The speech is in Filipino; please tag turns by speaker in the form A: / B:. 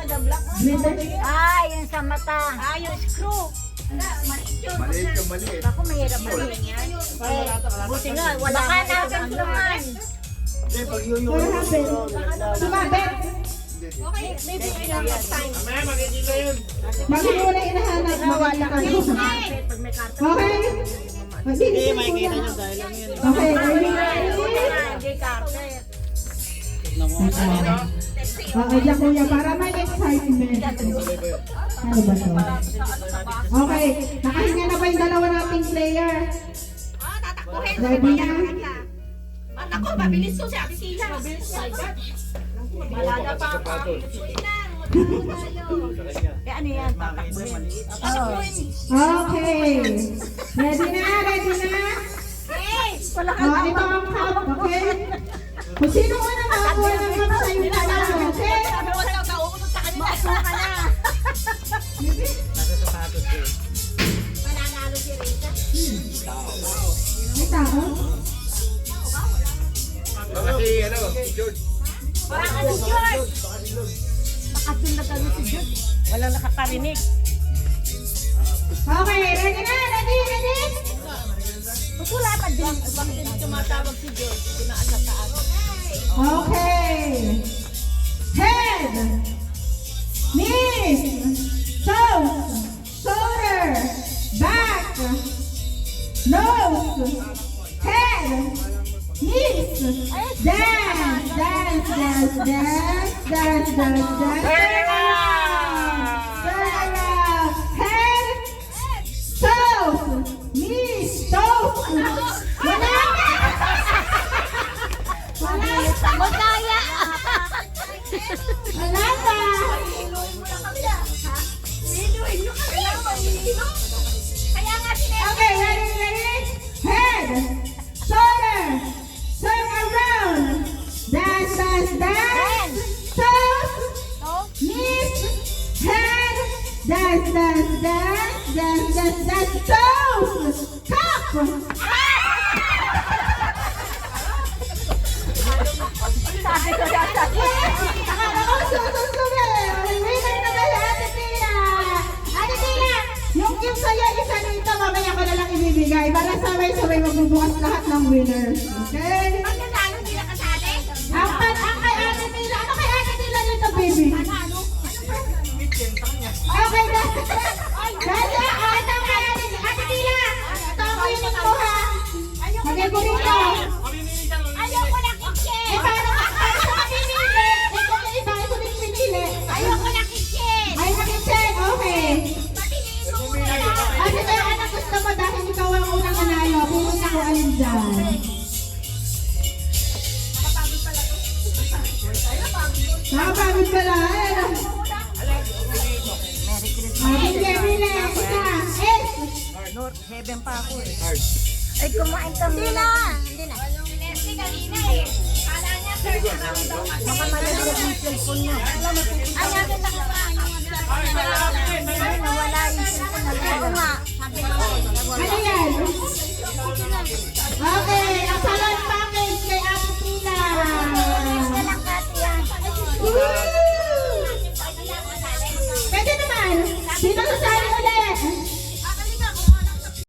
A: Ah, yung sa mata.
B: Ah, yung screw.
C: Maliit yung maliit.
A: Ako mahirap mali.
B: Buti nga, wala
A: Baka
B: nga
A: natin
B: ano.
A: tulungan.
C: Hindi, pag yun yung...
D: What happened? Sumabit.
B: Okay, maybe we don't have time.
C: Mamaya, makikita yun.
D: Bakit mo na hinahanap? Makita kayo.
B: Pag may karton.
D: Okay? Hindi, makikita nyo dahil lang yun. Okay, are you ready?
B: Hindi carpet.
D: Diyan kuya, para may excitement. Ano ba to? Okay, nakahinga na ba yung dalawa nating player?
B: Tatakbuhin.
D: Ready na?
B: Ako, mabilis to siya. Sila. Wala na pa ako. Eh, ano yan? Tatakbuhin.
D: Okay. Ready na? Ready na? Ito ang cup, okay? Kung sino ko na makakuha ng cup sa yung panalo, okay?
B: Sabi mo na kauunod sa kanila. Masuka na.
C: Nasa sapatos yun.
B: Mananalo si Rita.
D: May tao?
C: Baka si, ano, si George.
B: Parang ano, George? Makatun na kami si George. Walang nakakarinig.
D: Okay, ready na? Ready? Ready?
B: Wala pa din. Bakit hindi tumatawag si George? Tinaan na taas.
D: Okay. Head. Knees. Toes. Shoulder. Back. Nose. Head. Knees. Dance. Dance. Dance. Dance. Dance. Dance. Dance. Turn around. Head. Toes. Knees. Toes. Wala na.
A: Magkaya.
D: Wala pa.
B: Iluin mo lang kami na. Ha? Iluin nyo kami. Kaya nga sinema.
D: Okay, ready, ready? Head, shoulder, turn around, dance, dance, dance, toes, knees, head, dance, dance, dance, dance, dance, dance, toes, cup.
B: Sabi ko na sa
D: Akala ko susunod. Winner na ba si Ate Tina? Ate Tina, yung gift sa'yo, isa nito, mamaya ko na lang ibibigay para sabay-sabay magbubukas lahat ng winners. Okay?
B: Pag nanalo, hindi na kasali.
D: Ang kay Ate Tina, ano kay Ate Tina nito, baby?
B: Ano?
D: Okay na. Dahil ito kay Ate Tina. Ito ang winning ko ha. Lagay ko rito.
B: Ayoko na kitchen.
D: Eh, paano sa mamimili? Ito na iba, ito din pinili.
B: Ayoko na kitchen.
D: Ay, nakitchen. Okay.
B: Matiniin mo muna.
D: Ano tayo, ano gusto mo dahil ikaw ang unang nanalo? Pili na ko alin dyan. Nakapagod pala. Ano? Bili. Isa.
B: North Heaven pa ako eh.
A: Ay, kumain ka muna.
B: Hindi na. Sinerti kanina eh. Kala niya, sir,
A: Baka malaglag yung cellphone mo.
B: ay, natin na kumain yung
A: Ay, nawala yung cellphone. Oo nga.
B: Sabi ko,
D: Ano yan? Okay,